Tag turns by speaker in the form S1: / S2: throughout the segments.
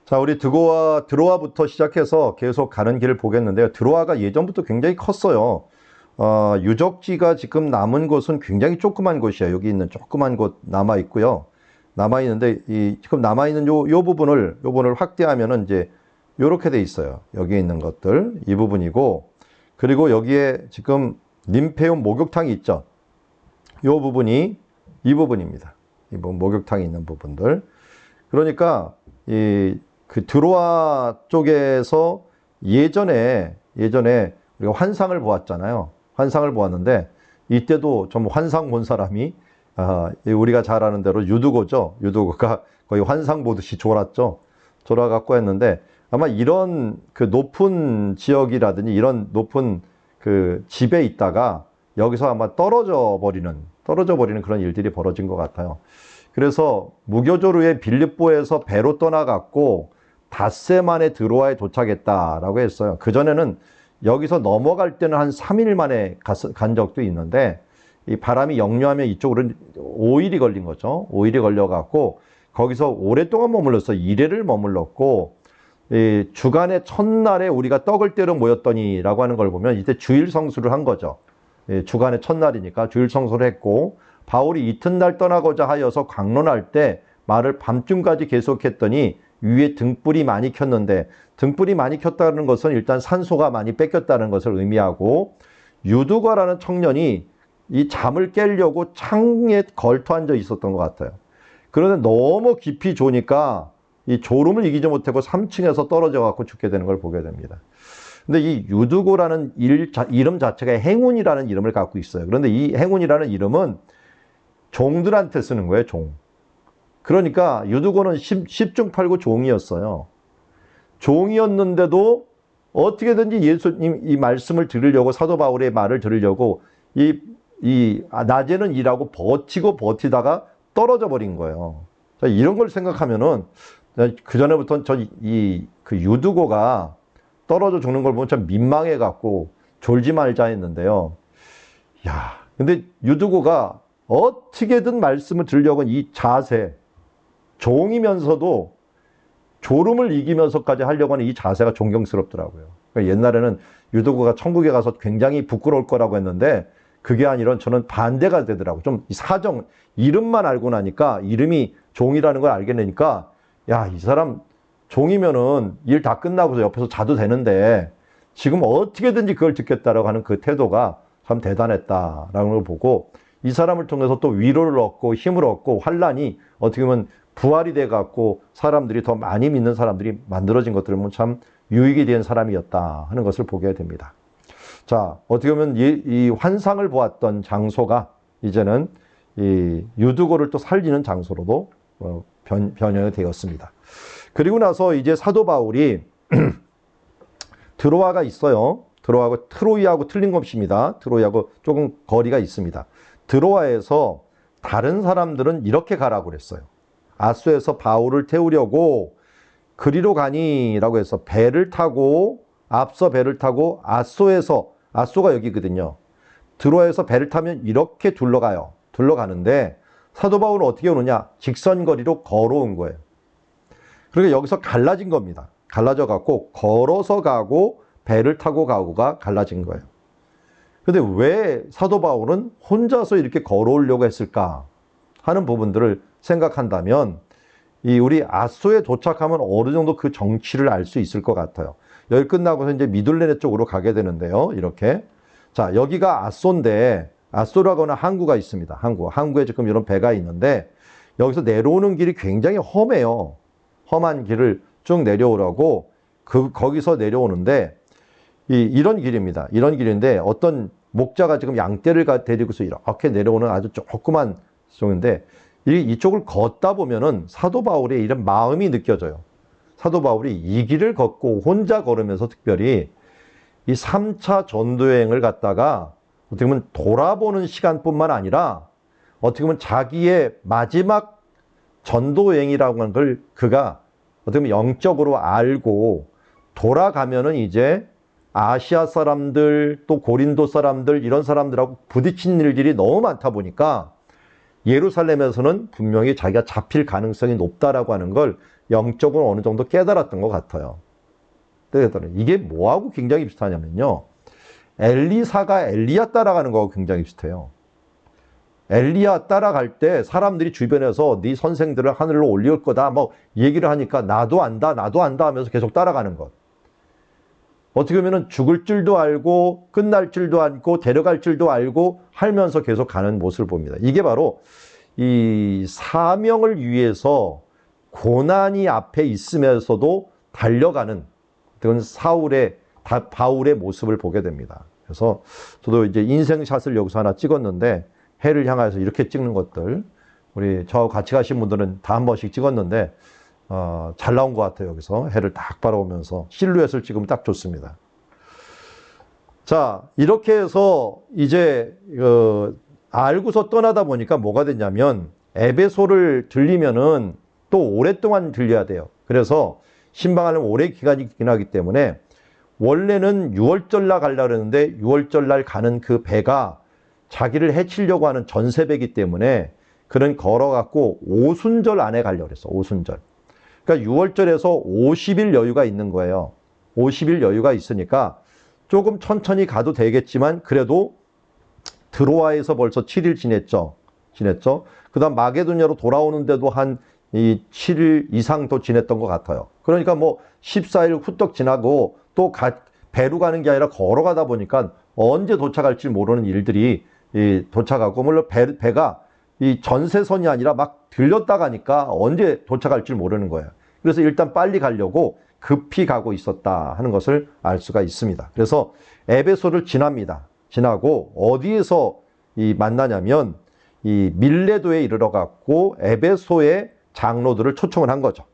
S1: 자, 우리 드로아부터 시작해서 계속 가는 길을 보겠는데요. 드로아가 예전부터 굉장히 컸어요. 유적지가 지금 남은 곳은 굉장히 조그만 곳이에요. 여기 있는 조그만 곳 남아 있고요. 남아 있는데 지금 남아 있는 요 부분을 확대하면은 이제 요렇게 돼 있어요. 여기 있는 것들 이 부분이고, 그리고 여기에 지금 님페온 목욕탕이 있죠. 요 부분이 이 부분입니다. 이 목욕탕이 있는 부분들. 그러니까 그 드로아 쪽에서 예전에 우리가 환상을 보았잖아요. 환상을 보았는데 이때도 좀 환상 본 사람이 우리가 잘 아는 대로 유두고죠. 유두고가 거의 환상 보듯이 졸았죠. 졸아갖고 했는데, 아마 이런 그 높은 지역이라든지 이런 높은 그 집에 있다가 여기서 아마 떨어져 버리는 그런 일들이 벌어진 것 같아요. 그래서 무교조르의 빌립보에서 배로 떠나갔고 닷새 만에 드로아에 도착했다라고 했어요. 그전에는 여기서 넘어갈 때는 한 3일 만에 간 적도 있는데, 이 바람이 역류하면 이쪽으로 5일이 걸린 거죠. 5일이 걸려갖고 거기서 오랫동안 머물렀어요. 1회를 머물렀고, 이 주간의 첫날에 우리가 떡을 떼러 모였더니라고 하는 걸 보면 이때 주일 성수를 한 거죠. 주간의 첫날이니까 주일 성수를 했고, 바울이 이튿날 떠나고자 하여서 강론할 때 말을 밤중까지 계속했더니 위에 등불이 많이 켰는데, 등불이 많이 켰다는 것은 일단 산소가 많이 뺏겼다는 것을 의미하고, 유두가라는 청년이 이 잠을 깨려고 창에 걸터 앉아 있었던 것 같아요. 그런데 너무 깊이 조니까 이 졸음을 이기지 못하고 3층에서 떨어져 갖고 죽게 되는 걸 보게 됩니다. 근데 이 유두고라는 이름 자체가 행운이라는 이름을 갖고 있어요. 그런데 이 행운이라는 이름은 종들한테 쓰는 거예요, 종. 그러니까 유두고는 10중8구 종이었어요. 종이었는데도 어떻게든지 예수님 이 말씀을 들으려고, 사도 바울의 말을 들으려고 낮에는 일하고 버티다가 떨어져 버린 거예요. 자, 이런 걸 생각하면은 그전에부터 그 유두고가 떨어져 죽는 걸 보면 참 민망해 갖고 졸지 말자 했는데요. 야, 근데 유두고가 어떻게든 말씀을 들으려고 이 자세, 종이면서도 졸음을 이기면서까지 하려고 하는 이 자세가 존경스럽더라고요. 그러니까 옛날에는 유두고가 천국에 가서 굉장히 부끄러울 거라고 했는데, 그게 아니라 저는 반대가 되더라고요. 좀 사정, 이름만 알고 나니까, 이름이 종이라는 걸 알게 되니까, 야, 이 사람 종이면은 일 다 끝나고서 옆에서 자도 되는데 지금 어떻게든지 그걸 듣겠다라고 하는 그 태도가 참 대단했다라는 걸 보고, 이 사람을 통해서 또 위로를 얻고 힘을 얻고 환란이 어떻게 보면 부활이 돼 갖고 사람들이 더 많이 믿는 사람들이 만들어진 것들을 보면 참 유익이 된 사람이었다 하는 것을 보게 됩니다. 자, 어떻게 보면 이 환상을 보았던 장소가 이제는 이 유두고를 또 살리는 장소로도 변형이 되었습니다. 그리고 나서 이제 사도 바울이 드로아가 있어요. 드로아하고 트로이하고 틀린 것입니다. 트로이하고 조금 거리가 있습니다. 드로아에서 다른 사람들은 이렇게 가라고 그랬어요. 아소에서 바울을 태우려고 그리로 가니라고 해서 앞서 배를 타고 아소가 여기거든요. 드로아에서 배를 타면 이렇게 둘러가는데 사도 바울은 어떻게 오느냐? 직선거리로 걸어온 거예요. 그러니까 여기서 갈라진 겁니다. 갈라져 갖고 걸어서 가고 배를 타고 가고가 갈라진 거예요. 근데 왜 사도 바울은 혼자서 이렇게 걸어오려고 했을까 하는 부분들을 생각한다면, 우리 아소에 도착하면 어느 정도 그 정치를 알 수 있을 것 같아요. 여기 끝나고서 이제 미둘레네 쪽으로 가게 되는데요. 이렇게. 자, 여기가 아소인데, 아소라고 하는 항구가 있습니다. 항구에 지금 이런 배가 있는데, 여기서 내려오는 길이 굉장히 험해요. 험한 길을 쭉 내려오라고 거기서 내려오는데, 이런 길입니다. 이런 길인데 어떤 목자가 지금 양떼를 데리고서 이렇게 내려오는 아주 조그만 쪽인데, 이쪽을 걷다 보면은 사도 바울의 이런 마음이 느껴져요. 사도 바울이 이 길을 걷고 혼자 걸으면서 특별히 이 3차 전도여행을 갔다가 어떻게 보면 돌아보는 시간뿐만 아니라 어떻게 보면 자기의 마지막 전도여행이라고 하는 걸 그가 어떻게 보면 영적으로 알고 돌아가면은 이제 아시아 사람들 또 고린도 사람들 이런 사람들하고 부딪힌 일들이 너무 많다 보니까 예루살렘에서는 분명히 자기가 잡힐 가능성이 높다라고 하는 걸 영적으로 어느 정도 깨달았던 것 같아요. 이게 뭐하고 굉장히 비슷하냐면요. 엘리사가 엘리야 따라가는 거하고 굉장히 비슷해요. 엘리야 따라갈 때 사람들이 주변에서 네 선생들을 하늘로 올릴 거다 뭐 얘기를 하니까 나도 안다 하면서 계속 따라가는 것. 어떻게 보면 죽을 줄도 알고 끝날 줄도 알고 데려갈 줄도 알고 하면서 계속 가는 모습을 봅니다. 이게 바로 이 사명을 위해서 고난이 앞에 있으면서도 달려가는 그런 바울의 모습을 보게 됩니다. 그래서 저도 이제 인생샷을 여기서 하나 찍었는데 해를 향해서 이렇게 찍는 것들 우리 저하고 같이 가신 분들은 다 한 번씩 찍었는데 잘 나온 것 같아요. 여기서 해를 딱 바라보면서 실루엣을 찍으면 딱 좋습니다. 자, 이렇게 해서 이제 알고서 떠나다 보니까 뭐가 됐냐면 에베소를 들리면은 또 오랫동안 들려야 돼요. 그래서 신방하려면 오래 기간이 지나기 때문에 원래는 6월절날 가려고 했는데 6월절날 가는 그 배가 자기를 해치려고 하는 전세배기 때문에 그는 걸어갖고 오순절 안에 가려고 했어. 오순절. 그러니까 6월절에서 50일 여유가 있는 거예요. 50일 여유가 있으니까 조금 천천히 가도 되겠지만 그래도 드로아에서 벌써 7일 지냈죠. 그 다음 마게도냐로 돌아오는데도 한 7일 이상 더 지냈던 것 같아요. 그러니까 뭐 14일 후떡 지나고 또 배로 가는 게 아니라 걸어가다 보니까 언제 도착할지 모르는 일들이 도착하고 물론 배가 이 전세선이 아니라 막 들렸다 가니까 언제 도착할지 모르는 거예요. 그래서 일단 빨리 가려고 급히 가고 있었다 하는 것을 알 수가 있습니다. 그래서 에베소를 지납니다. 지나고 어디에서 만나냐면 이 밀레도에 이르러 갔고 에베소의 장로들을 초청을 한 거죠.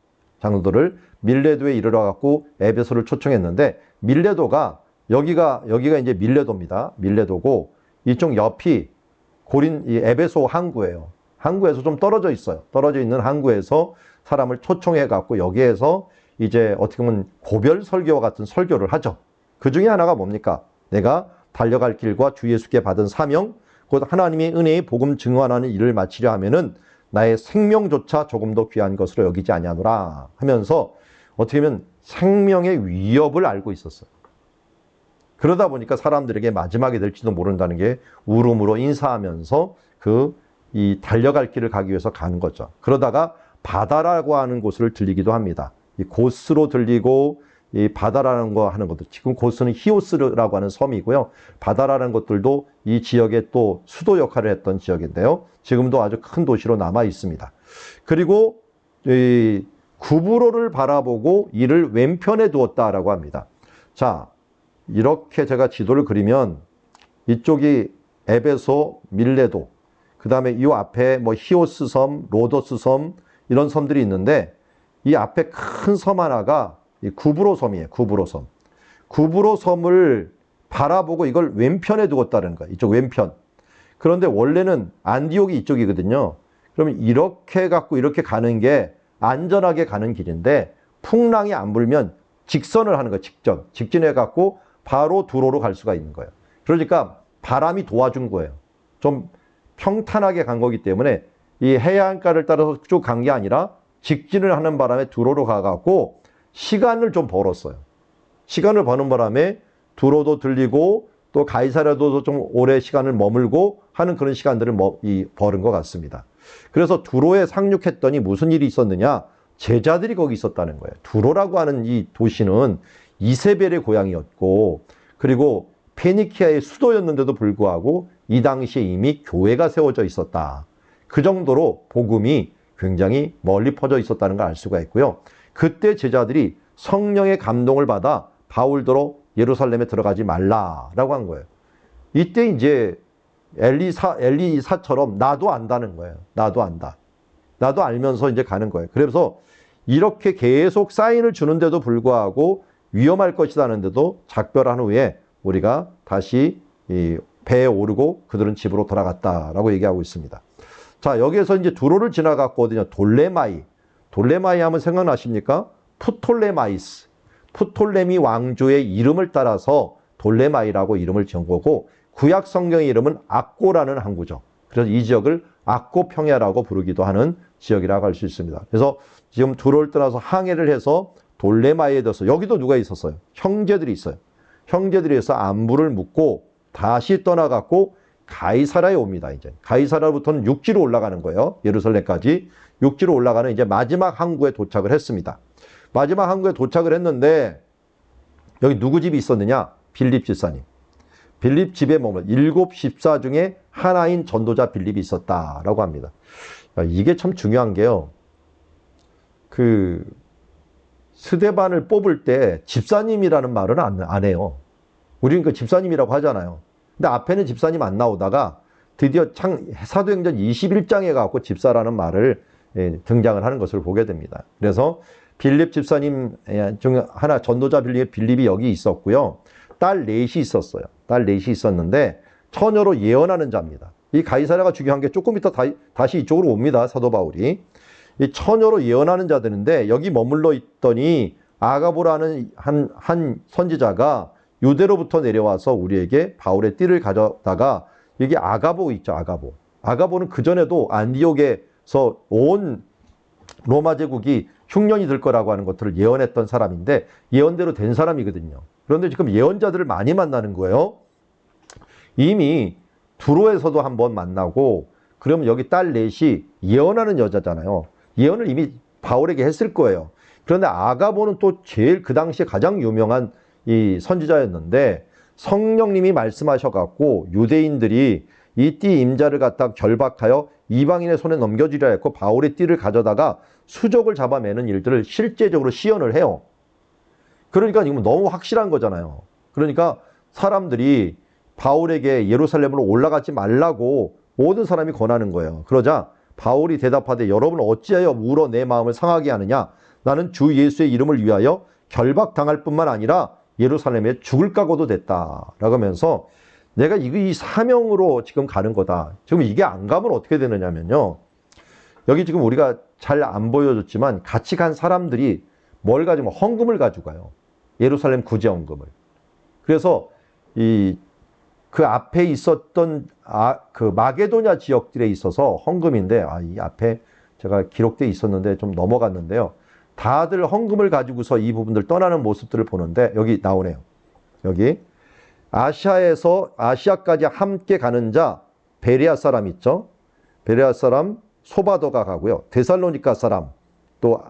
S1: 장로들을 밀레도에 이르러 갔고 에베소를 초청했는데 밀레도가 여기가 이제 밀레도입니다. 밀레도고 이쪽 옆이 이 에베소 항구예요. 항구에서 좀 떨어져 있어요. 떨어져 있는 항구에서 사람을 초청해 갖고 여기에서 이제 어떻게 보면 고별 설교와 같은 설교를 하죠. 그 중에 하나가 뭡니까? 내가 달려갈 길과 주 예수께 받은 사명, 곧 하나님의 은혜의 복음 증언하는 일을 마치려 하면은 나의 생명조차 조금 더 귀한 것으로 여기지 아니하노라 하면서 어떻게 보면 생명의 위협을 알고 있었어요. 그러다 보니까 사람들에게 마지막이 될지도 모른다는 게 울음으로 인사하면서 이 달려갈 길을 가기 위해서 가는 거죠. 그러다가 바다라고 하는 곳을 들리기도 합니다. 이 고스로 들리고 이 바다라는 거 하는 것도 지금 고스는 히오스라고 하는 섬이고요. 바다라는 것들도 이 지역의 또 수도 역할을 했던 지역인데요. 지금도 아주 큰 도시로 남아 있습니다. 그리고 이 구브로를 바라보고 이를 왼편에 두었다라고 합니다. 자, 이렇게 제가 지도를 그리면 이쪽이 에베소, 밀레도, 그 다음에 이 앞에 뭐 히오스 섬, 로도스 섬 이런 섬들이 있는데 이 앞에 큰 섬 하나가 이 구브로 섬이에요. 구브로 섬. 구브로 섬을 바라보고 이걸 왼편에 두었다는 거예요. 이쪽 왼편. 그런데 원래는 안디옥이 이쪽이거든요. 그러면 이렇게 갖고 이렇게 가는 게 안전하게 가는 길인데 풍랑이 안 불면 직선을 하는 거예요. 직진해 갖고 바로 두로로 갈 수가 있는 거예요. 그러니까 바람이 도와준 거예요. 좀 평탄하게 간 거기 때문에 이 해안가를 따라서 쭉 간 게 아니라 직진을 하는 바람에 두로로 가갖고 시간을 좀 벌었어요. 시간을 버는 바람에 두로도 들리고 또 가이사랴도 좀 오래 시간을 머물고 하는 그런 시간들을 벌은 것 같습니다. 그래서 두로에 상륙했더니 무슨 일이 있었느냐? 제자들이 거기 있었다는 거예요. 두로라고 하는 이 도시는 이세벨의 고향이었고 그리고 페니키아의 수도였는데도 불구하고 이 당시에 이미 교회가 세워져 있었다. 그 정도로 복음이 굉장히 멀리 퍼져 있었다는 걸 알 수가 있고요. 그때 제자들이 성령의 감동을 받아 바울더러 예루살렘에 들어가지 말라라고 한 거예요. 이때 이제 엘리사처럼 나도 안다는 거예요. 나도 안다. 나도 알면서 이제 가는 거예요. 그래서 이렇게 계속 사인을 주는데도 불구하고 위험할 것이라는데도 작별한 후에 우리가 다시 이 배에 오르고 그들은 집으로 돌아갔다라고 얘기하고 있습니다. 자, 여기에서 이제 두로를 지나갔고 어디냐? 돌레마이 하면 생각나십니까? 프톨레마이스. 프톨레미 왕조의 이름을 따라서 돌레마이라고 이름을 지은 거고 구약 성경의 이름은 악고라는 항구죠. 그래서 이 지역을 악고 평야라고 부르기도 하는 지역이라고 할 수 있습니다. 그래서 지금 두로를 떠나서 항해를 해서 돌레마에 들어서 여기도 누가 있었어요? 형제들이 있어요. 형제들이 해서 안부를 묻고 다시 떠나갔고 가이사라에 옵니다. 이제 가이사라부터는 육지로 올라가는 거예요. 예루살렘까지 육지로 올라가는 이제 마지막 항구에 도착을 했습니다. 마지막 항구에 도착을 했는데 여기 누구 집이 있었느냐? 빌립 집사님. 빌립 집에 머물러 7 집사 중에 하나인 전도자 빌립이 있었다라고 합니다. 이게 참 중요한 게요. 그 스데반을 뽑을 때 집사님이라는 말은 안 해요. 우리는 그 집사님이라고 하잖아요. 근데 앞에는 집사님 안 나오다가 드디어 사도행전 21장에 가고 집사라는 말을 등장을 하는 것을 보게 됩니다. 그래서 빌립 집사님 중 하나 전도자 빌립이 여기 있었고요. 딸 넷이 있었어요. 딸 넷이 있었는데 처녀로 예언하는 자입니다. 이 가이사랴가 중요한 게 조금 이따 다시 이쪽으로 옵니다. 사도 바울이. 이 처녀로 예언하는 자들인데 여기 머물러 있더니 아가보라는 한 선지자가 유대로부터 내려와서 우리에게 바울의 띠를 가져다가 여기 아가보 있죠. 아가보. 아가보는 그전에도 안디옥에서 온 로마 제국이 흉년이 들 거라고 하는 것들을 예언했던 사람인데 예언대로 된 사람이거든요. 그런데 지금 예언자들을 많이 만나는 거예요. 이미 두로에서도 한번 만나고 그러면 여기 딸 넷이 예언하는 여자잖아요. 예언을 이미 바울에게 했을 거예요. 그런데 아가보는 또 제일 그 당시에 가장 유명한 이 선지자였는데 성령님이 말씀하셔갖고 유대인들이 이 띠 임자를 갖다 결박하여 이방인의 손에 넘겨주려 했고 바울의 띠를 가져다가 수족을 잡아매는 일들을 실제적으로 시연을 해요. 그러니까 이건 너무 확실한 거잖아요. 그러니까 사람들이 바울에게 예루살렘으로 올라가지 말라고 모든 사람이 권하는 거예요. 그러자 바울이 대답하되 여러분 어찌하여 울어 내 마음을 상하게 하느냐? 나는 주 예수의 이름을 위하여 결박당할 뿐만 아니라 예루살렘에 죽을 각오도 됐다라고 하면서 내가 이 사명으로 지금 가는 거다. 지금 이게 안 가면 어떻게 되느냐면요. 여기 지금 우리가 잘 안 보여줬지만 같이 간 사람들이 뭘 가지고 헌금을 가지고 가요. 예루살렘 구제 헌금을. 그래서 그 앞에 있었던 그 마게도냐 지역들에 있어서 헌금인데 이 앞에 제가 기록돼 있었는데 좀 넘어갔는데요. 다들 헌금을 가지고서 이 부분들 떠나는 모습들을 보는데 여기 나오네요. 여기 아시아에서 아시아까지 함께 가는 자 베레아 사람 있죠. 베레아 사람 소바도가 가고요. 데살로니가 사람 또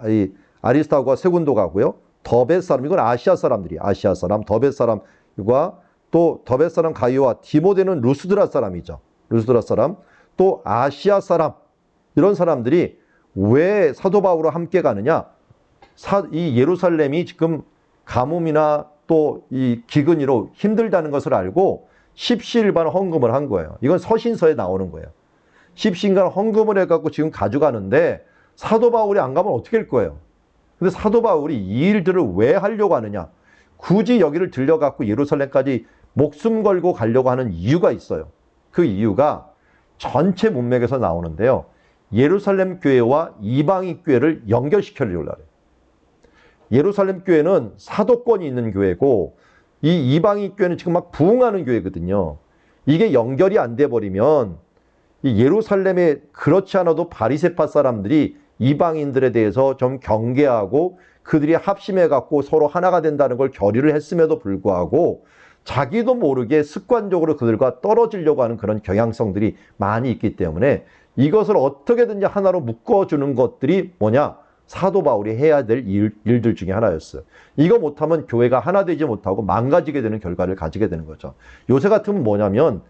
S1: 아리스타고와 세군도 가고요. 더벳 사람 이건 아시아 사람들이 아시아 사람 더벳 사람과 또 더벳 사람 가이오와 디모데는 루스드라 사람이죠. 루스드라 사람 또 아시아 사람 이런 사람들이 왜 사도 바울과 함께 가느냐? 이 예루살렘이 지금 가뭄이나 또 이 기근이로 힘들다는 것을 알고 십시일반 헌금을 한 거예요. 이건 서신서에 나오는 거예요. 십시일반 헌금을 해갖고 지금 가져가는데 사도 바울이 안 가면 어떻게 할 거예요? 근데 사도 바울이 이 일들을 왜 하려고 하느냐? 굳이 여기를 들려갖고 예루살렘까지 목숨 걸고 가려고 하는 이유가 있어요. 그 이유가 전체 문맥에서 나오는데요. 예루살렘 교회와 이방인 교회를 연결시키려고 해요. 예루살렘 교회는 사도권이 있는 교회고 이 이방인 교회는 지금 막 부흥하는 교회거든요. 이게 연결이 안 돼 버리면 이 예루살렘에 그렇지 않아도 바리새파 사람들이 이방인들에 대해서 좀 경계하고 그들이 합심해 갖고 서로 하나가 된다는 걸 결의를 했음에도 불구하고 자기도 모르게 습관적으로 그들과 떨어지려고 하는 그런 경향성들이 많이 있기 때문에 이것을 어떻게든지 하나로 묶어주는 것들이 뭐냐? 사도 바울이 해야 될 일들 중에 하나였어요. 이거 못하면 교회가 하나 되지 못하고 망가지게 되는 결과를 가지게 되는 거죠. 요새 같으면 뭐냐면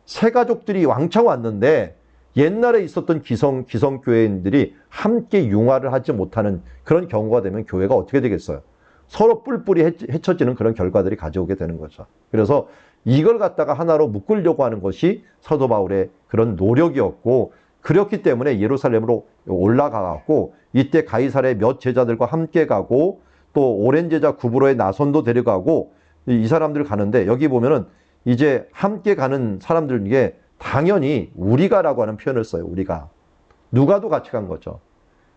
S1: 새 가족들이 왕창 왔는데 옛날에 있었던 기성교회인들이 함께 융화를 하지 못하는 그런 경우가 되면 교회가 어떻게 되겠어요? 서로 뿔뿔이 헤쳐지는 그런 결과들이 가져오게 되는 거죠. 그래서 이걸 갖다가 하나로 묶으려고 하는 것이 사도 바울의 그런 노력이었고 그렇기 때문에 예루살렘으로 올라가고 이때 가이사랴의 몇 제자들과 함께 가고 또 오랜 제자 구브로의 나손도 데려가고 이 사람들 가는데 여기 보면은 이제 함께 가는 사람들 중에 당연히 우리가라고 하는 표현을 써요. 우리가. 누가도 같이 간 거죠.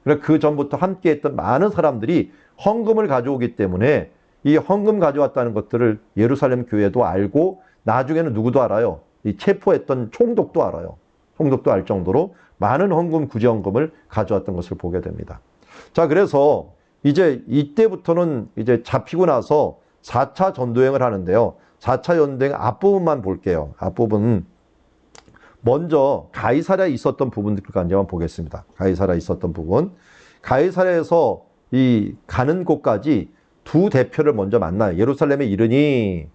S1: 그래서 그 전부터 함께 했던 많은 사람들이 헌금을 가져오기 때문에 이 헌금 가져왔다는 것들을 예루살렘 교회도 알고 나중에는 누구도 알아요. 이 체포했던 총독도 알아요. 총독도 알 정도로 많은 헌금, 구제헌금을 가져왔던 것을 보게 됩니다. 자, 그래서 이제 이때부터는 이제 잡히고 나서 4차 전도행을 하는데요. 4차 전도행 앞부분만 볼게요. 앞부분. 먼저 가이사랴에 있었던 부분들까지 한번 보겠습니다. 가이사랴에 있었던 부분. 가이사랴에서 이 가는 곳까지 두 대표를 먼저 만나요. 예루살렘에 이르니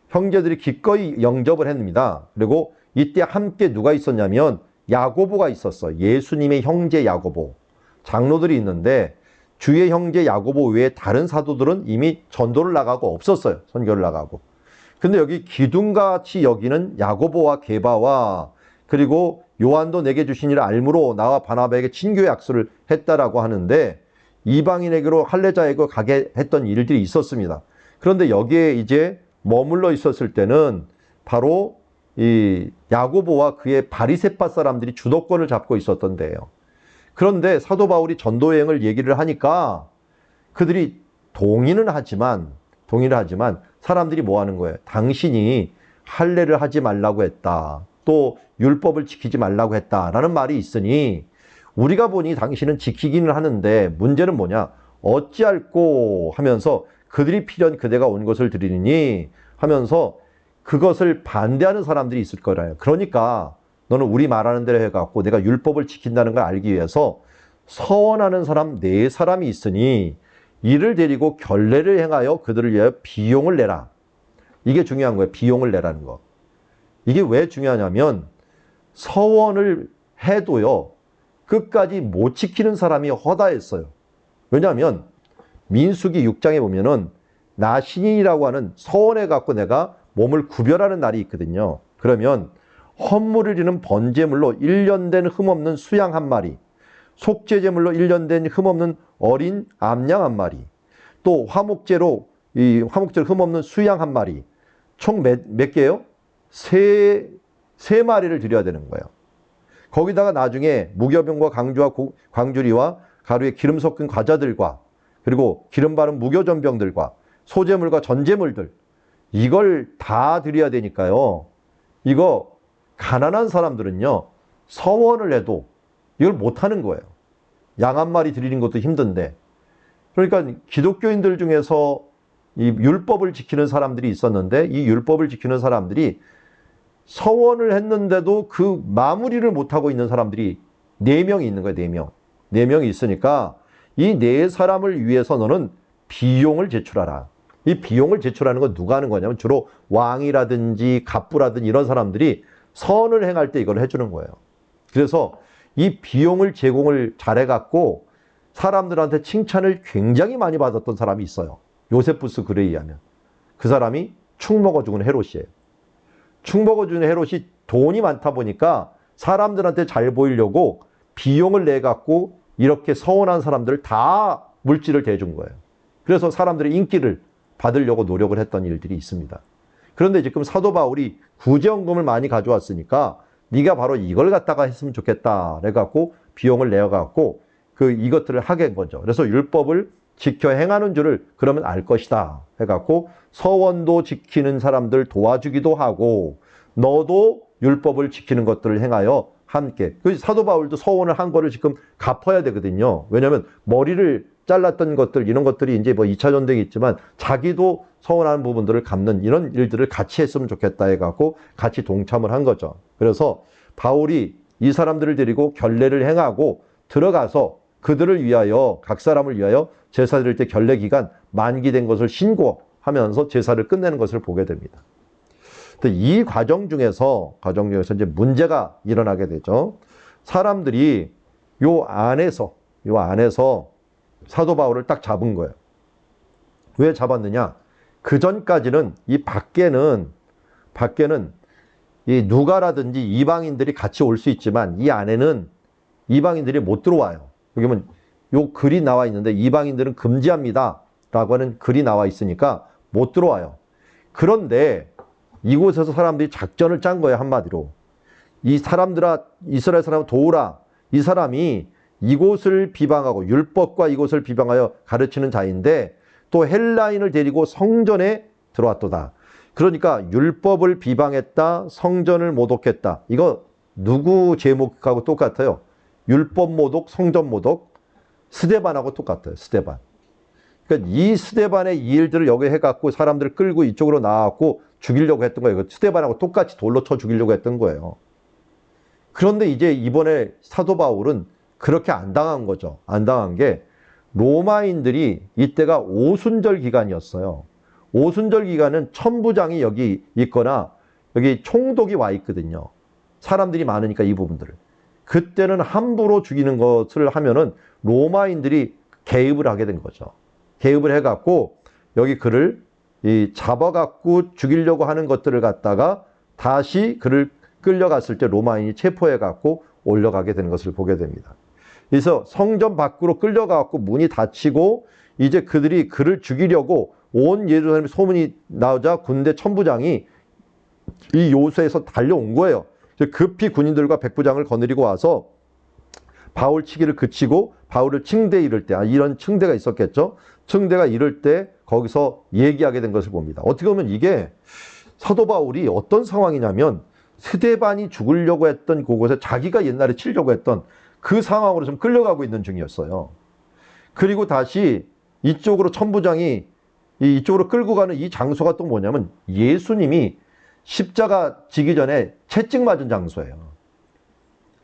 S1: 형제들이 기꺼이 영접을 했습니다. 그리고 이때 함께 누가 있었냐면 야고보가 있었어. 예수님의 형제 야고보. 장로들이 있는데 주의 형제 야고보 외에 다른 사도들은 이미 전도를 나가고 없었어요. 선교를 나가고. 근데 여기 기둥같이 여기는 야고보와 게바와 그리고 요한도 내게 주시니라 알므로 나와 바나바에게 친교 약속을 했다라고 하는데 이방인에게로 할례자에게 가게 했던 일들이 있었습니다. 그런데 여기에 이제 머물러 있었을 때는 바로 이 야고보와 그의 바리새파 사람들이 주도권을 잡고 있었던 데예요. 그런데 사도 바울이 전도여행을 얘기를 하니까 그들이 동의는 하지만 사람들이 뭐 하는 거예요? 당신이 할례를 하지 말라고 했다. 또 율법을 지키지 말라고 했다라는 말이 있으니 우리가 보니 당신은 지키기는 하는데 문제는 뭐냐? 어찌할꼬 하면서 그들이 필연 그대가 온 것을 드리니 하면서 그것을 반대하는 사람들이 있을 거라요. 그러니까 너는 우리 말하는 대로 해갖고 내가 율법을 지킨다는 걸 알기 위해서 서원하는 사람 4사람이 있으니 이를 데리고 결례를 행하여 그들을 위하여 비용을 내라. 이게 중요한 거예요. 비용을 내라는 거. 이게 왜 중요하냐면 서원을 해도요. 끝까지 못 지키는 사람이 허다했어요. 왜냐하면 민수기 6장에 보면은 나신이라고 하는 서원에 갖고 내가 몸을 구별하는 날이 있거든요. 그러면 헌물을 드리는 번제물로 1년 된 흠없는 수양 1마리, 속죄제물로 1년 된 흠없는 어린 암양 1마리, 또 화목제로 흠없는 수양 1마리, 총 몇 개요? 세 마리를 드려야 되는 거예요. 거기다가 나중에 무교병과 광주리와 가루에 기름 섞은 과자들과 그리고 기름 바른 무교전병들과 소제물과 전제물들 이걸 다 드려야 되니까요. 이거 가난한 사람들은요. 서원을 해도 이걸 못하는 거예요. 양 1마리 드리는 것도 힘든데. 그러니까 기독교인들 중에서 이 율법을 지키는 사람들이 있었는데 이 율법을 지키는 사람들이 서원을 했는데도 그 마무리를 못하고 있는 사람들이 4명이 있는 거예요. 4명. 4명이 있으니까 이 4사람을 위해서 너는 비용을 제출하라. 이 비용을 제출하는 건 누가 하는 거냐면 주로 왕이라든지 갑부라든지 이런 사람들이 선을 행할 때 이걸 해주는 거예요. 그래서 이 비용을 제공을 잘해갖고 사람들한테 칭찬을 굉장히 많이 받았던 사람이 있어요. 요세푸스 글에 의하면. 그 사람이 축 먹어 죽은 헤롯이에요. 축 먹어 죽은 헤롯이 돈이 많다 보니까 사람들한테 잘 보이려고 비용을 내갖고 이렇게 서원한 사람들을 다 물질을 대준 거예요. 그래서 사람들의 인기를 받으려고 노력을 했던 일들이 있습니다. 그런데 지금 사도 바울이 구제원금을 많이 가져왔으니까 네가 바로 이걸 갖다가 했으면 좋겠다 그래갖고 비용을 내어갖고 이것들을 하게 한 거죠. 그래서 율법을 지켜 행하는 줄을 그러면 알 것이다 해갖고 서원도 지키는 사람들 도와주기도 하고 너도 율법을 지키는 것들을 행하여 함께. 사도 바울도 서원을 한 거를 지금 갚아야 되거든요. 왜냐하면 머리를 잘랐던 것들 이런 것들이 이제 뭐 2차 전쟁이 있지만 자기도 서원하는 부분들을 갚는 이런 일들을 같이 했으면 좋겠다 해갖고 같이 동참을 한 거죠. 그래서 바울이 이 사람들을 데리고 결례를 행하고 들어가서 그들을 위하여 각 사람을 위하여 제사 드릴 때 결례 기간 만기된 것을 신고하면서 제사를 끝내는 것을 보게 됩니다. 이 과정 중에서 이제 문제가 일어나게 되죠. 사람들이 요 안에서 사도 바울을 딱 잡은 거예요. 왜 잡았느냐? 그 전까지는 이 밖에는 이 누가라든지 이방인들이 같이 올 수 있지만 이 안에는 이방인들이 못 들어와요. 여기 보면 요 글이 나와 있는데 이방인들은 금지합니다 라고 하는 글이 나와 있으니까 못 들어와요. 그런데 이곳에서 사람들이 작전을 짠 거예요. 한마디로. 이 사람들아 이스라엘 사람 도우라. 이 사람이 이곳을 비방하고 율법과 이곳을 비방하여 가르치는 자인데 또 헬라인을 데리고 성전에 들어왔도다. 그러니까 율법을 비방했다. 성전을 모독했다. 이거 누구 제목하고 똑같아요. 율법 모독, 성전 모독. 스데반하고 똑같아요. 스데반. 그러니까 이 스데반의 이 일들을 여기 해갖고 사람들을 끌고 이쪽으로 나와갖고 죽이려고 했던 거예요. 스데반하고 똑같이 돌로 쳐 죽이려고 했던 거예요. 그런데 이제 이번에 사도 바울은 그렇게 안 당한 거죠. 안 당한 게 로마인들이 이때가 오순절 기간이었어요. 오순절 기간은 천부장이 여기 있거나 여기 총독이 와 있거든요. 사람들이 많으니까 이 부분들을. 그때는 함부로 죽이는 것을 하면은 로마인들이 개입을 하게 된 거죠. 개입을 해갖고 여기 그를 잡아갖고 죽이려고 하는 것들을 갖다가 다시 그를 끌려갔을 때 로마인이 체포해갖고 올려가게 되는 것을 보게 됩니다. 그래서 성전 밖으로 끌려가갖고 문이 닫히고 이제 그들이 그를 죽이려고 온 예루살렘에 소문이 나오자 군대 천부장이 이 요새에서 달려온 거예요. 급히 군인들과 백부장을 거느리고 와서 바울 치기를 그치고 바울을 층대에 이를 때, 이런 층대가 있었겠죠. 층대가 이를 때 거기서 얘기하게 된 것을 봅니다. 어떻게 보면 이게 사도 바울이 어떤 상황이냐면 스데반이 죽으려고 했던 그곳에 자기가 옛날에 치려고 했던 그 상황으로 좀 끌려가고 있는 중이었어요. 그리고 다시 이쪽으로 천부장이 이쪽으로 끌고 가는 이 장소가 또 뭐냐면 예수님이 십자가 지기 전에 채찍 맞은 장소예요.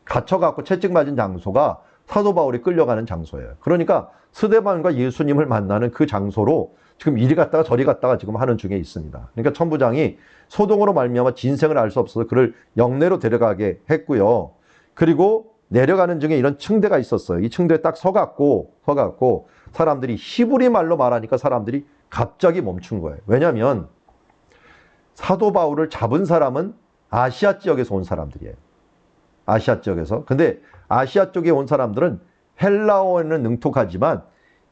S1: 갇혀갖고 채찍 맞은 장소가 사도 바울이 끌려가는 장소예요. 그러니까 스데반과 예수님을 만나는 그 장소로 지금 이리 갔다가 저리 갔다가 지금 하는 중에 있습니다. 그러니까 천부장이 소동으로 말미암아 진생을 알 수 없어서 그를 영내로 데려가게 했고요. 그리고 내려가는 중에 이런 층대가 있었어요. 이 층대에 딱 서갖고 사람들이 히브리 말로 말하니까 사람들이 갑자기 멈춘 거예요. 왜냐하면 사도 바울을 잡은 사람은 아시아 지역에서 온 사람들이에요. 아시아 지역에서. 근데 아시아 쪽에 온 사람들은 헬라어에는 능통하지만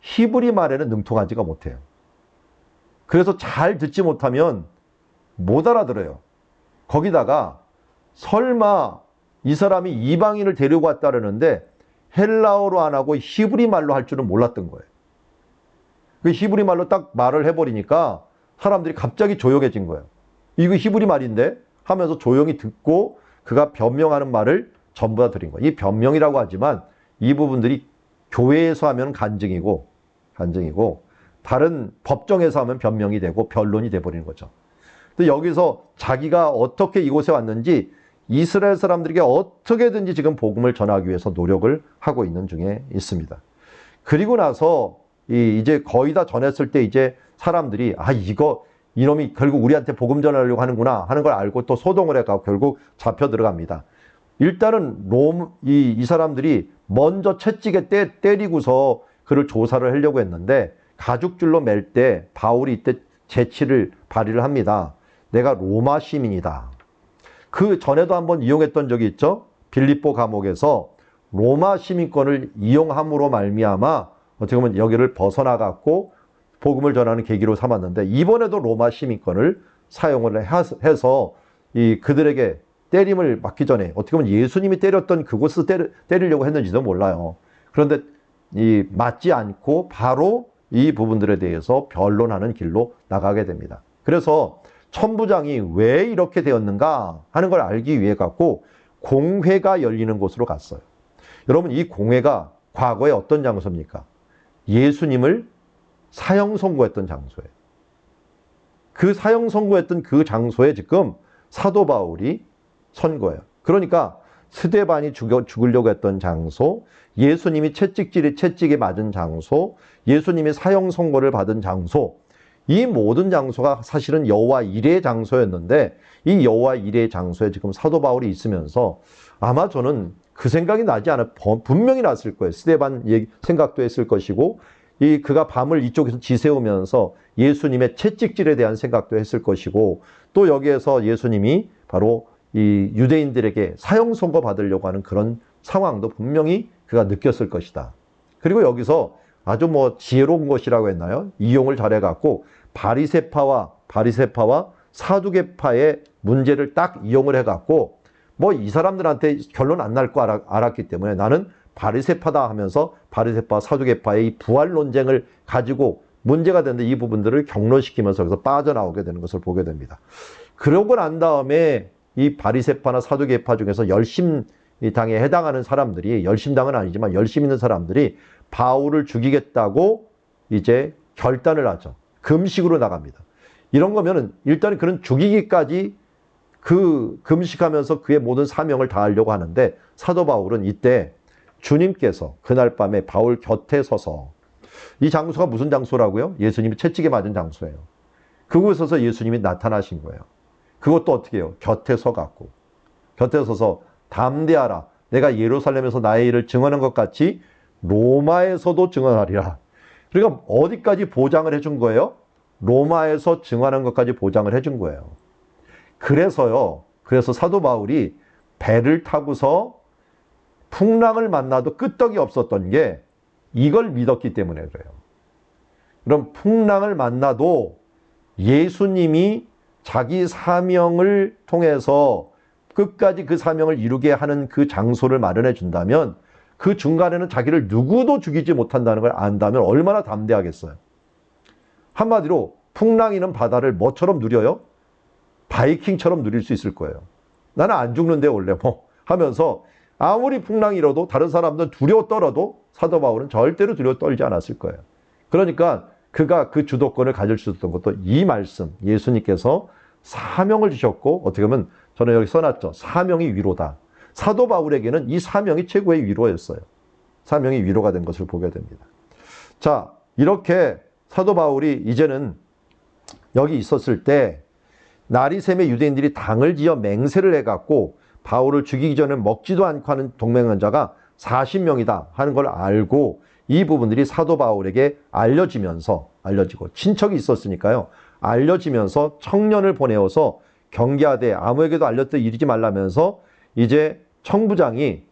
S1: 히브리 말에는 능통하지가 못해요. 그래서 잘 듣지 못하면 못 알아들어요. 거기다가 설마 이 사람이 이방인을 데리고 왔다는데 헬라어로 안 하고 히브리 말로 할 줄은 몰랐던 거예요. 그 히브리 말로 딱 말을 해버리니까 사람들이 갑자기 조용해진 거예요. 이거 히브리 말인데 하면서 조용히 듣고 그가 변명하는 말을 전부 다 드린 거예요. 이 변명이라고 하지만 이 부분들이 교회에서 하면 간증이고 다른 법정에서 하면 변명이 되고 변론이 돼버리는 거죠. 근데 여기서 자기가 어떻게 이곳에 왔는지 이스라엘 사람들에게 어떻게든지 지금 복음을 전하기 위해서 노력을 하고 있는 중에 있습니다. 그리고 나서 이제 거의 다 전했을 때 이제 사람들이 이놈이 결국 우리한테 복음 전하려고 하는구나 하는 걸 알고 또 소동을 해가지고 결국 잡혀 들어갑니다. 일단은 이 사람들이 먼저 채찍에 때리고서 그를 조사를 하려고 했는데 가죽줄로 맬 때 바울이 이때 재치를 발휘를 합니다. 내가 로마 시민이다. 그 전에도 한번 이용했던 적이 있죠. 빌립보 감옥에서 로마 시민권을 이용함으로 말미암아 어떻게 보면 여기를 벗어나갔고 복음을 전하는 계기로 삼았는데 이번에도 로마 시민권을 사용을 해서 그들에게 때림을 맞기 전에 어떻게 보면 예수님이 때렸던 그곳을 때리려고 했는지도 몰라요. 그런데 맞지 않고 바로 이 부분들에 대해서 변론하는 길로 나가게 됩니다. 그래서 천부장이 왜 이렇게 되었는가 하는 걸 알기 위해 갖고 공회가 열리는 곳으로 갔어요. 여러분, 이 공회가 과거에 어떤 장소입니까? 예수님을 사형 선고했던 장소예요. 그 사형 선고했던 그 장소에 지금 사도 바울이 선 거예요. 그러니까 스데반이 죽으려고 했던 장소, 예수님이 채찍에 맞은 장소, 예수님이 사형 선고를 받은 장소, 이 모든 장소가 사실은 여호와 일의 장소였는데 이 여호와 일의 장소에 지금 사도 바울이 있으면서 아마 저는 그 생각이 나지 않아 분명히 났을 거예요. 스데반 생각도 했을 것이고 그가 밤을 이쪽에서 지새우면서 예수님의 채찍질에 대한 생각도 했을 것이고 또 여기에서 예수님이 바로 이 유대인들에게 사형 선고 받으려고 하는 그런 상황도 분명히 그가 느꼈을 것이다. 그리고 여기서 아주 지혜로운 것이라고 했나요? 이용을 잘해갖고 바리새파와 사두개파의 문제를 딱 이용을 해갖고 이 사람들한테 결론 안 날 거 알았기 때문에 나는 바리새파다 하면서 바리새파, 사두개파의 이 부활 논쟁을 가지고 문제가 되는데 이 부분들을 경로시키면서 여기서 빠져나오게 되는 것을 보게 됩니다. 그러고 난 다음에 이 바리새파나 사두개파 중에서 열심당에 해당하는 사람들이, 열심당은 아니지만 열심 있는 사람들이 바울을 죽이겠다고 이제 결단을 하죠. 금식으로 나갑니다. 이런 거면은 일단은 그는 죽이기까지 그 금식하면서 그의 모든 사명을 다하려고 하는데, 사도 바울은 이때 주님께서 그날 밤에 바울 곁에 서서, 이 장소가 무슨 장소라고요? 예수님이 채찍에 맞은 장소예요. 그곳에서 예수님이 나타나신 거예요. 그것도 어떻게 해요? 곁에 서갖고, 곁에 서서 담대하라. 내가 예루살렘에서 나의 일을 증언한 것 같이 로마에서도 증언하리라. 그러니까 어디까지 보장을 해준 거예요? 로마에서 증언한 것까지 보장을 해준 거예요. 그래서 사도 바울이 배를 타고서 풍랑을 만나도 끄떡이 없었던 게 이걸 믿었기 때문에 그래요. 그럼 풍랑을 만나도 예수님이 자기 사명을 통해서 끝까지 그 사명을 이루게 하는 그 장소를 마련해 준다면, 그 중간에는 자기를 누구도 죽이지 못한다는 걸 안다면 얼마나 담대하겠어요. 한마디로 풍랑이는 바다를 뭐처럼 누려요? 바이킹처럼 누릴 수 있을 거예요. 나는 안 죽는데 원래 뭐 하면서 아무리 풍랑이 일어도 다른 사람들은 두려워 떨어도 사도 바울은 절대로 두려워 떨지 않았을 거예요. 그러니까 그가 그 주도권을 가질 수 있었던 것도 이 말씀, 예수님께서 사명을 주셨고, 어떻게 보면 저는 여기 써놨죠. 사명이 위로다. 사도 바울에게는 이 사명이 최고의 위로였어요. 사명이 위로가 된 것을 보게 됩니다. 자, 이렇게 사도 바울이 이제는 여기 있었을 때 나리샘의 유대인들이 당을 지어 맹세를 해갖고 바울을 죽이기 전에 먹지도 않고 하는 동맹자가 40명이다 하는 걸 알고, 이 부분들이 사도 바울에게 알려지고 친척이 있었으니까요. 알려지면서 청년을 보내어서 경계하되 아무에게도 알렸다 이르지 말라면서 이제 청부장이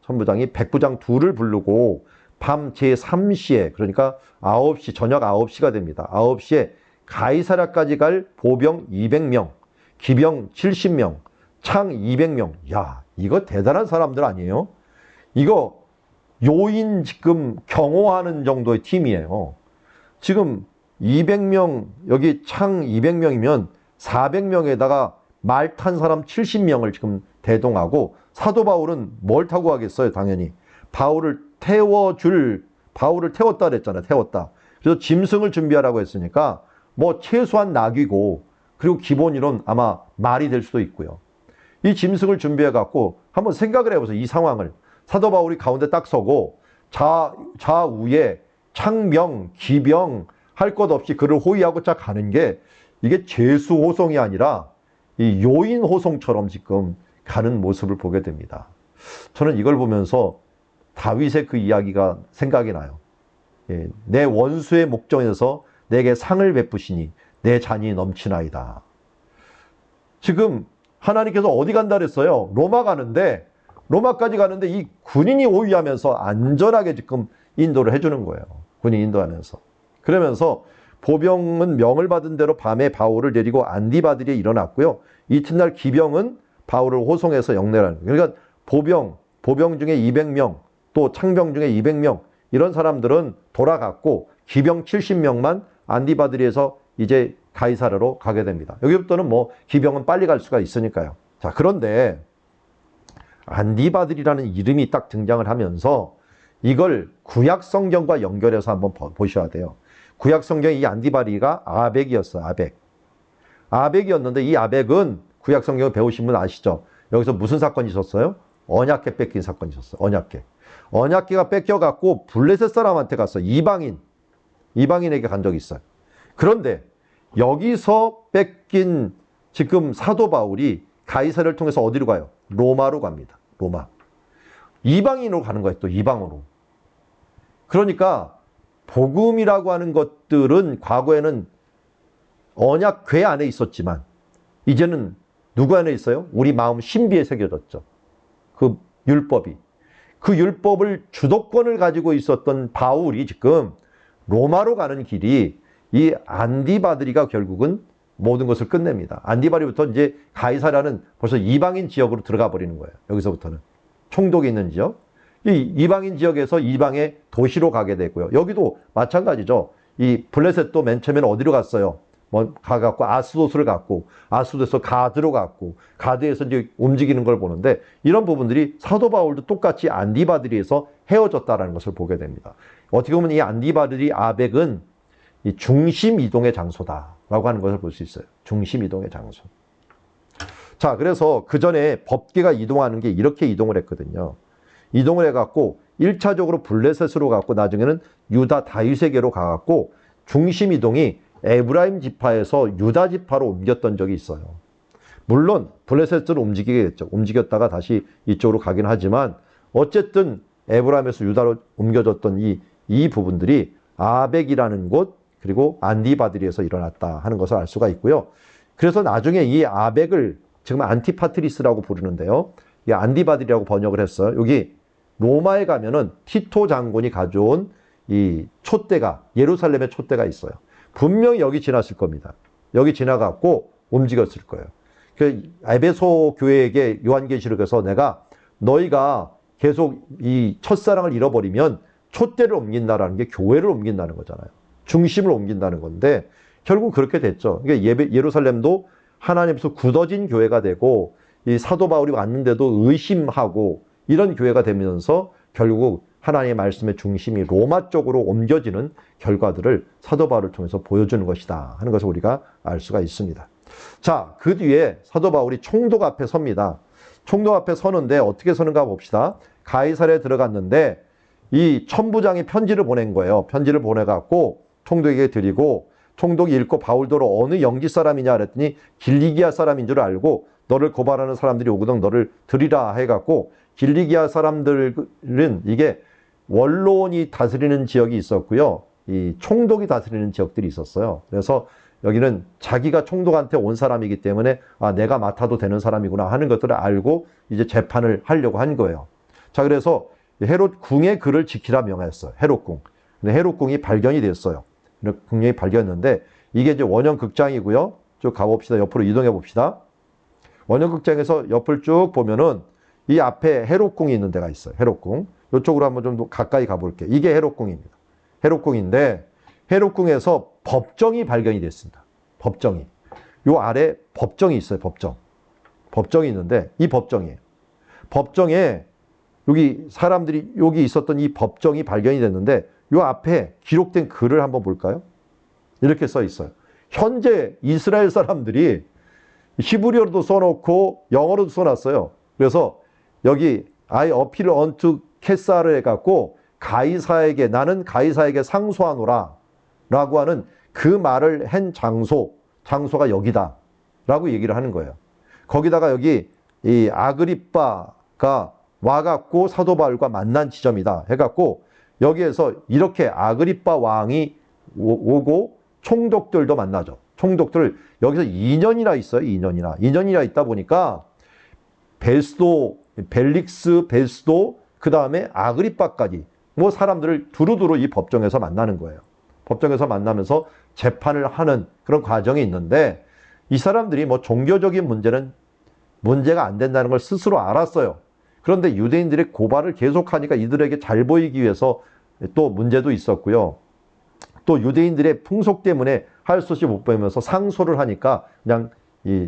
S1: 백부장 둘을 부르고 밤 제3시에, 그러니까 9시, 저녁 9시가 됩니다. 9시에 가이사랴까지 갈 보병 200명, 기병 70명, 창 200명. 야, 이거 대단한 사람들 아니에요? 이거 요인 지금 경호하는 정도의 팀이에요. 지금 200명, 여기 창 200명이면 400명에다가 말 탄 사람 70명을 지금 대동하고, 사도 바울은 뭘 타고 가겠어요? 당연히 바울을 태웠다 그랬잖아요. 태웠다. 그래서 짐승을 준비하라고 했으니까 뭐 최소한 낙이고, 그리고 기본이론 아마 말이 될 수도 있고요. 이 짐승을 준비해 갖고 한번 생각을 해보세요. 이 상황을. 사도 바울이 가운데 딱 서고 좌우에 창병, 기병 할 것 없이 그를 호위하고 쫙 가는 게, 이게 죄수 호송이 아니라 이 요인 호송처럼 지금 가는 모습을 보게 됩니다. 저는 이걸 보면서 다윗의 그 이야기가 생각이 나요. 내 원수의 목전에서 내게 상을 베푸시니 내 잔이 넘치나이다. 지금 하나님께서 어디 간다 그랬어요? 로마까지 가는데 이 군인이 호위하면서 안전하게 지금 인도를 해주는 거예요. 군인 인도하면서. 그러면서 보병은 명을 받은 대로 밤에 바울을 데리고 안디바드리에 일어났고요. 이튿날 기병은 바울을 호송해서 영내라는 거예요. 그러니까 보병 중에 200명, 또 창병 중에 200명, 이런 사람들은 돌아갔고, 기병 70명만 안디바드리에서 이제 가이사랴로 가게 됩니다. 여기부터는 뭐 기병은 빨리 갈 수가 있으니까요. 자, 그런데 안디바드리라는 이름이 딱 등장을 하면서 이걸 구약 성경과 연결해서 한번 보셔야 돼요. 구약 성경에 이 안디바리가 아벡이었어요. 아벡이었는데, 이 아벡은 구약 성경을 배우신 분 아시죠? 여기서 무슨 사건이 있었어요? 언약궤 뺏긴 사건이 있었어요. 언약궤가 뺏겨갖고 블레셋 사람한테 갔어요. 이방인에게 간 적이 있어요. 그런데 여기서 뺏긴 지금 사도 바울이 가이사랴를 통해서 어디로 가요? 로마로 갑니다. 로마. 이방인으로 가는 거예요. 또 이방으로. 그러니까 복음이라고 하는 것들은 과거에는 언약궤 안에 있었지만 이제는 누구 안에 있어요? 우리 마음 신비에 새겨졌죠. 그 율법이. 그 율법을 주도권을 가지고 있었던 바울이 지금 로마로 가는 길이, 이 안디바드리가 결국은 모든 것을 끝냅니다. 안디바리부터 이제 가이사랴는 벌써 이방인 지역으로 들어가 버리는 거예요. 여기서부터는. 총독이 있는 지역. 이 이방인 지역에서 이방의 도시로 가게 되고요. 여기도 마찬가지죠. 이 블레셋도 맨 처음에는 어디로 갔어요? 뭐 가갖고 아스도스를 갔고, 아스도스에서 가드로 갔고, 가드에서 이제 움직이는 걸 보는데, 이런 부분들이 사도 바울도 똑같이 안디바드리에서 헤어졌다라는 것을 보게 됩니다. 어떻게 보면 이 안디바들이 아벡은 이 중심 이동의 장소다라고 하는 것을 볼 수 있어요. 중심 이동의 장소. 자, 그래서 그 전에 법계가 이동하는 게 이렇게 이동을 했거든요. 이동을 해갖고 1차적으로 블레셋으로 갔고 나중에는 유다 다윗에게로 가갖고 중심 이동이 에브라임 지파에서 유다 지파로 옮겼던 적이 있어요. 물론 블레셋을 움직이겠죠. 움직였다가 다시 이쪽으로 가긴 하지만 어쨌든 에브라임에서 유다로 옮겨졌던 이 부분들이 아벡이라는 곳 그리고 안디바드리에서 일어났다 하는 것을 알 수가 있고요. 그래서 나중에 이 아벡을 지금 안티파트리스라고 부르는데요. 이 안디바드리라고 번역을 했어요. 여기 로마에 가면은 티토 장군이 가져온 이 촛대가 예루살렘의 촛대가 있어요. 분명히 여기 지났을 겁니다. 여기 지나갔고 움직였을 거예요. 그 에베소 교회에게 요한계시록에서 내가 너희가 계속 이 첫사랑을 잃어버리면 촛대를 옮긴다라는 게 교회를 옮긴다는 거잖아요. 중심을 옮긴다는 건데 결국 그렇게 됐죠. 그러니까 예루살렘도 하나님께서 굳어진 교회가 되고 이 사도 바울이 왔는데도 의심하고 이런 교회가 되면서 결국 하나님의 말씀의 중심이 로마 쪽으로 옮겨지는 결과들을 사도 바울을 통해서 보여주는 것이다 하는 것을 우리가 알 수가 있습니다. 자, 그 뒤에 사도 바울이 총독 앞에 섭니다. 총독 앞에 서는데 어떻게 서는가 봅시다. 가이사랴에 들어갔는데 이 천부장이 편지를 보낸 거예요. 편지를 보내갖고 총독에게 드리고 총독이 읽고 바울도로 어느 영지 사람이냐 그랬더니 길리기아 사람인 줄 알고 너를 고발하는 사람들이 오거든 너를 들이라 해갖고 길리기아 사람들은 이게 원로원이 다스리는 지역이 있었고요. 이 총독이 다스리는 지역들이 있었어요. 그래서 여기는 자기가 총독한테 온 사람이기 때문에 아, 내가 맡아도 되는 사람이구나 하는 것들을 알고 이제 재판을 하려고 한 거예요. 자, 그래서 헤롯 궁의 글을 지키라 명했어요. 헤롯 궁. 근데 헤롯 궁이 발견이 됐어요. 궁이 발견했는데 이게 이제 원형 극장이고요. 쭉 가봅시다. 옆으로 이동해 봅시다. 원형 극장에서 옆을 쭉 보면은 이 앞에 헤롯 궁이 있는 데가 있어요. 헤롯 궁. 이쪽으로 한번 좀 더 가까이 가볼게요. 이게 헤롯 궁입니다. 헤롯 궁인데 헤롯 궁에서 법정이 발견이 됐습니다. 법정이. 요 아래 법정이 있어요. 법정. 법정이 있는데 이 법정이에요. 법정에 여기 사람들이 여기 있었던 이 법정이 발견이 됐는데 요 앞에 기록된 글을 한번 볼까요? 이렇게 써 있어요. 현재 이스라엘 사람들이 히브리어로도 써놓고 영어로도 써놨어요. 그래서 여기 I appeal unto 캐사를 해갖고 가이사에게 나는 가이사에게 상소하노라 라고 하는 그 말을 한 장소가 여기다 라고 얘기를 하는 거예요. 거기다가 여기 이 아그리빠가 와갖고 사도 바울과 만난 지점이다 해갖고 여기에서 이렇게 아그리빠 왕이 오고 총독들도 만나죠. 총독들 여기서 2년이나 있어요. 2년이나 있다 보니까 베스도, 벨릭스, 베스도 그 다음에 아그리빠까지 뭐 사람들을 두루두루 이 법정에서 만나는 거예요. 법정에서 만나면서 재판을 하는 그런 과정이 있는데 이 사람들이 뭐 종교적인 문제는 문제가 안 된다는 걸 스스로 알았어요. 그런데 유대인들의 고발을 계속하니까 이들에게 잘 보이기 위해서 또 문제도 있었고요. 또 유대인들의 풍속 때문에 할 수 없이 못 보이면서 상소를 하니까 그냥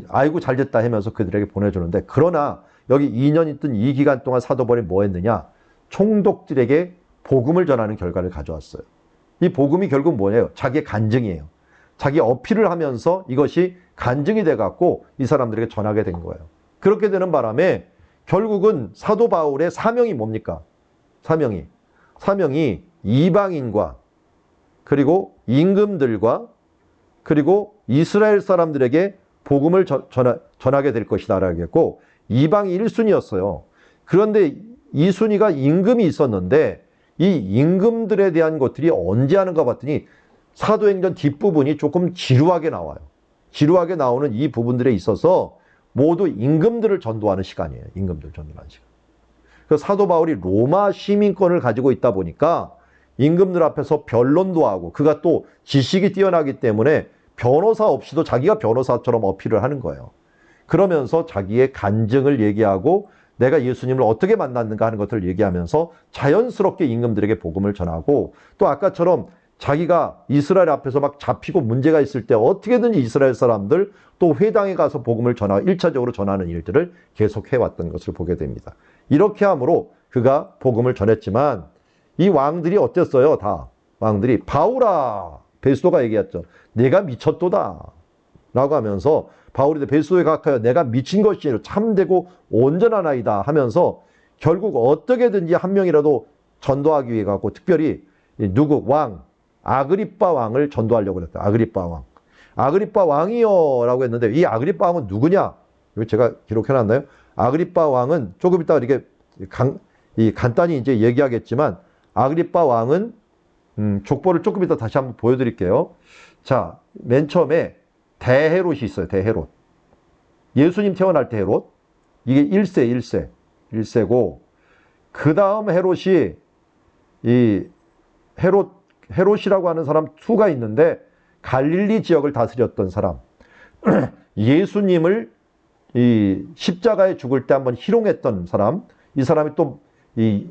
S1: 아이고 잘됐다 하면서 그들에게 보내주는데 그러나 여기 2년 있던 이 기간 동안 사도 바울이 뭐 했느냐? 총독들에게 복음을 전하는 결과를 가져왔어요. 이 복음이 결국 뭐예요? 자기의 간증이에요. 자기 어필을 하면서 이것이 간증이 돼갖고 이 사람들에게 전하게 된 거예요. 그렇게 되는 바람에 결국은 사도 바울의 사명이 뭡니까? 사명이 이방인과 그리고 임금들과 그리고 이스라엘 사람들에게 복음을 전하게 될 것이다 라고 했고 이방이 1순위였어요. 그런데 2순위가 임금이 있었는데 이 임금들에 대한 것들이 언제 하는가 봤더니 사도행전 뒷부분이 조금 지루하게 나와요. 지루하게 나오는 이 부분들에 있어서 모두 임금들을 전도하는 시간이에요. 임금들 전도하는 시간. 그래서 사도 바울이 로마 시민권을 가지고 있다 보니까 임금들 앞에서 변론도 하고 그가 또 지식이 뛰어나기 때문에 변호사 없이도 자기가 변호사처럼 어필을 하는 거예요. 그러면서 자기의 간증을 얘기하고 내가 예수님을 어떻게 만났는가 하는 것들을 얘기하면서 자연스럽게 임금들에게 복음을 전하고 또 아까처럼 자기가 이스라엘 앞에서 막 잡히고 문제가 있을 때 어떻게든지 이스라엘 사람들 또 회당에 가서 복음을 1차적으로 전하는 일들을 계속 해왔던 것을 보게 됩니다. 이렇게 함으로 그가 복음을 전했지만 이 왕들이 어땠어요? 다 왕들이 바울아, 베스도가 얘기했죠. 내가 미쳤도다 라고 하면서 바울이 베스도에 가까여 내가 미친 것이요 참되고 온전한 아이다 하면서 결국 어떻게든지 한 명이라도 전도하기 위해 갖고 특별히 누구 왕 아그리빠 왕을 전도하려고 그랬다. 아그리빠 왕. 아그리빠 왕이요 라고 했는데 이 아그리빠 왕은 누구냐? 이거 제가 기록해놨나요? 아그리빠 왕은 조금 이따 이렇게 간단히 이제 얘기하겠지만 아그리빠 왕은 족보를 조금 이따 다시 한번 보여드릴게요. 자, 맨 처음에 대헤롯이 있어요. 대헤롯. 예수님 태어날 때 헤롯. 이게 1세고 그 다음 헤롯이 이 헤롯이라고 하는 사람 2가 있는데 갈릴리 지역을 다스렸던 사람. 예수님을 이 십자가에 죽을 때 한번 희롱했던 사람. 이 사람이 또 이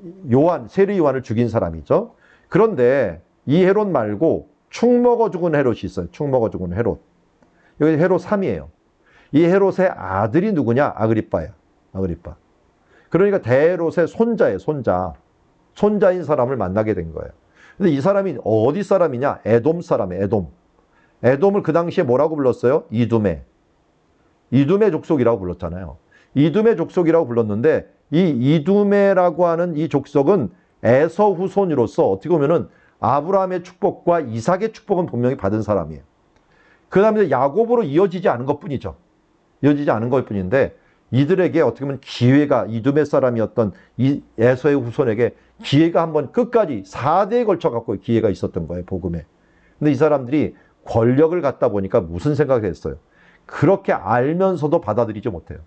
S1: 세례 요한을 죽인 사람이죠. 그런데 이 헤롯 말고 축 먹어 죽은 헤롯이 있어요. 축 먹어 죽은 헤롯. 여기 헤롯 3이에요. 이 헤롯의 아들이 누구냐? 아그리빠야. 아그리빠. 그러니까 대헤롯의 손자예요. 손자인 사람을 만나게 된 거예요. 근데 이 사람이 어디 사람이냐? 에돔 사람이에요. 에돔. 에돔을 그 당시에 뭐라고 불렀어요? 이두메 족속이라고 불렀잖아요. 이두메 족속이라고 불렀는데 이 이두메라고 하는 이 족속은 에서 후손으로서 어떻게 보면은 아브라함의 축복과 이삭의 축복은 분명히 받은 사람이에요. 그 다음에 야곱으로 이어지지 않은 것 뿐이죠. 이어지지 않은 것 뿐인데 이들에게 어떻게 보면 기회가 이두메 사람이었던 이 에서의 후손에게 기회가 한번 끝까지 4대에 걸쳐 갖고 기회가 있었던 거예요. 복음에. 근데 이 사람들이 권력을 갖다 보니까 무슨 생각을 했어요? 그렇게 알면서도 받아들이지 못해요.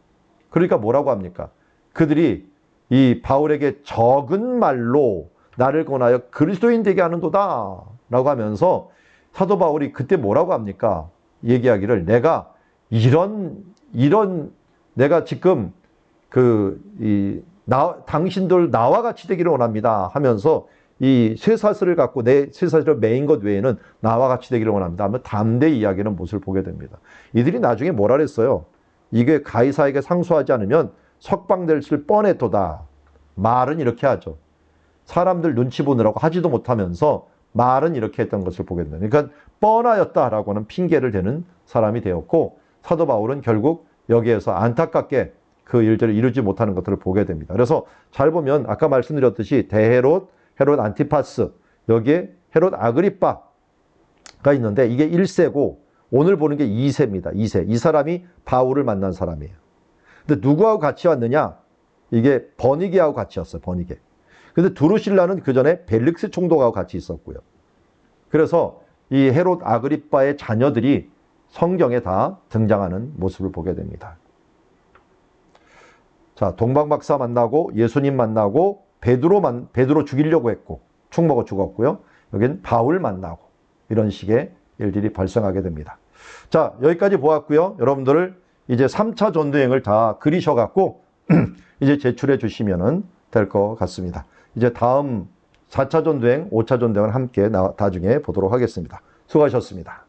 S1: 그러니까 뭐라고 합니까? 그들이 이 바울에게 적은 말로 나를 권하여 그리스도인 되게 하는도다 라고 하면서 사도 바울이 그때 뭐라고 합니까? 얘기하기를 내가 내가 지금 당신들 나와 같이 되기를 원합니다 하면서 이 쇠사슬을 갖고 내 쇠사슬을 매인 것 외에는 나와 같이 되기를 원합니다 하면 담대히 이야기하는 모습을 보게 됩니다. 이들이 나중에 뭐라 그랬어요? 이게 가이사에게 상소하지 않으면 석방될 뻔했도다. 말은 이렇게 하죠. 사람들 눈치 보느라고 하지도 못하면서 말은 이렇게 했던 것을 보게 됩니다. 그러니까 뻔하였다라고 하는 핑계를 대는 사람이 되었고 사도 바울은 결국 여기에서 안타깝게 그 일들을 이루지 못하는 것들을 보게 됩니다. 그래서 잘 보면 아까 말씀드렸듯이 대헤롯, 헤롯 안티파스, 여기에 헤롯 아그리빠가 있는데 이게 1세고 오늘 보는 게 2세입니다. 2세. 이 사람이 바울을 만난 사람이에요. 근데 누구하고 같이 왔느냐? 이게 버니게하고 같이 왔어요. 버니게. 근데 두루실라는 그 전에 벨릭스 총독하고 같이 있었고요. 그래서 이 헤롯 아그리빠의 자녀들이 성경에 다 등장하는 모습을 보게 됩니다. 자, 동방박사 만나고 예수님 만나고 베드로 죽이려고 했고 축 먹어 죽었고요. 여기는 바울 만나고 이런 식의 일들이 발생하게 됩니다. 자, 여기까지 보았고요. 여러분들 이제 3차 전도여행을 다 그리셔갖고 이제 제출해 주시면 될 것 같습니다. 이제 다음 4차 전도여행, 5차 전도여행을 함께 나중에 보도록 하겠습니다. 수고하셨습니다.